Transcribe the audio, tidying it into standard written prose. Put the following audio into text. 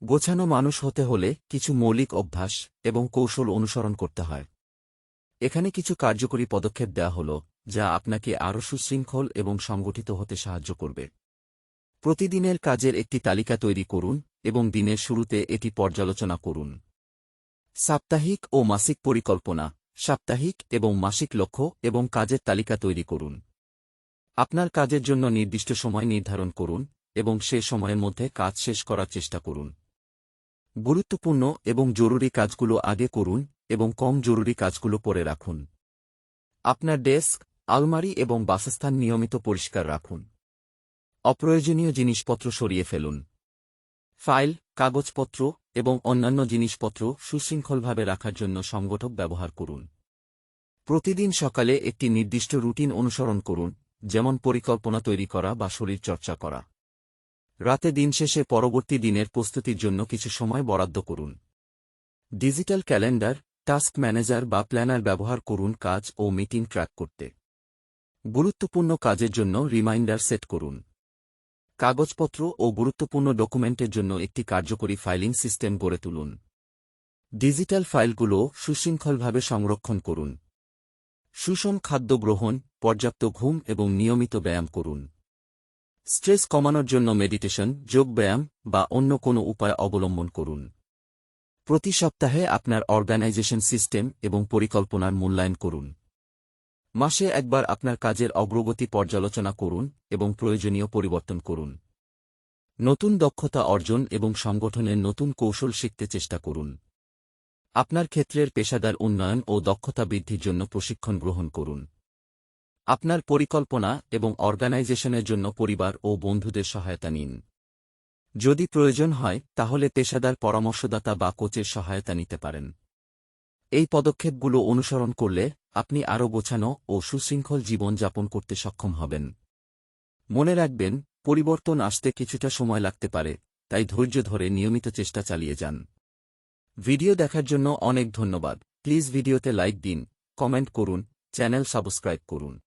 গোছানো মানুষ হতে হলে কিছু মৌলিক অভ্যাস এবং কৌশল অনুসরণ করতে হয়। এখানে কিছু কার্যকরী পদক্ষেপ দেওয়া হল, যা আপনাকে আরও সুশৃঙ্খল এবং সংগঠিত হতে সাহায্য করবে। প্রতিদিনের কাজের একটি তালিকা তৈরি করুন এবং দিনের শুরুতে এটি পর্যালোচনা করুন। সাপ্তাহিক ও মাসিক পরিকল্পনা, সাপ্তাহিক এবং মাসিক লক্ষ্য এবং কাজের তালিকা তৈরি করুন। আপনার কাজের জন্য নির্দিষ্ট সময় নির্ধারণ করুন এবং সে সময়ের মধ্যে কাজ শেষ করার চেষ্টা করুন। গুরুত্বপূর্ণ এবং জরুরি কাজগুলো আগে করুন এবং কম জরুরি কাজগুলো পরে রাখুন। আপনার ডেস্ক, আলমারি এবং বাসস্থান নিয়মিত পরিষ্কার রাখুন। অপ্রয়োজনীয় জিনিসপত্র সরিয়ে ফেলুন। ফাইল, কাগজপত্র এবং অন্যান্য জিনিসপত্র সুশৃঙ্খলভাবে রাখার জন্য সংগঠক ব্যবহার করুন। প্রতিদিন সকালে একটি নির্দিষ্ট রুটিন অনুসরণ করুন, যেমন পরিকল্পনা তৈরি করা বা শরীরচর্চা করা। রাতে দিন শেষে পরবর্তী দিনের প্রস্তুতির জন্য কিছু সময় বরাদ্দ করুন। ডিজিটাল ক্যালেন্ডার, টাস্ক ম্যানেজার বা প্ল্যানার ব্যবহার করুন কাজ ও মিটিং ট্র্যাক করতে। গুরুত্বপূর্ণ কাজের জন্য রিমাইন্ডার সেট করুন। কাগজপত্র ও গুরুত্বপূর্ণ ডকুমেন্টের জন্য একটি কার্যকরী ফাইলিং সিস্টেম গড়ে তুলুন। ডিজিটাল ফাইলগুলো সুশৃঙ্খলভাবে সংরক্ষণ করুন। সুষম খাদ্য গ্রহণ, পর্যাপ্ত ঘুম এবং নিয়মিত ব্যায়াম করুন। স্ট্রেস কমানোর জন্য মেডিটেশন, যোগব্যায়াম বা অন্য কোনো উপায় অবলম্বন করুন। প্রতি সপ্তাহে আপনার অর্গানাইজেশন সিস্টেম এবং পরিকল্পনার মূল্যায়ন করুন। মাসে একবার আপনার কাজের অগ্রগতি পর্যালোচনা করুন এবং প্রয়োজনীয় পরিবর্তন করুন। নতুন দক্ষতা অর্জন এবং সংগঠনের নতুন কৌশল শিখতে চেষ্টা করুন। আপনার ক্ষেত্রের পেশাদার উন্নয়ন ও দক্ষতা বৃদ্ধির জন্য প্রশিক্ষণ গ্রহণ করুন। আপনার পরিকল্পনা এবং অর্গানাইজেশনের জন্য পরিবার ও বন্ধুদের সহায়তা নিন। যদি প্রয়োজন হয় তাহলে পেশাদার পরামর্শদাতা বা কোচের সহায়তা নিতে পারেন। এই পদক্ষেপগুলো অনুসরণ করলে আপনি আরও গোছানো ও সুশৃঙ্খল জীবন যাপন করতে সক্ষম হবেন। মনে রাখবেন, পরিবর্তন আসতে কিছুটা সময় লাগতে পারে, তাই ধৈর্য ধরে নিয়মিত চেষ্টা চালিয়ে যান। ভিডিও দেখার জন্য অনেক ধন্যবাদ। প্লিজ ভিডিওতে লাইক দিন, কমেন্ট করুন, চ্যানেল সাবস্ক্রাইব করুন।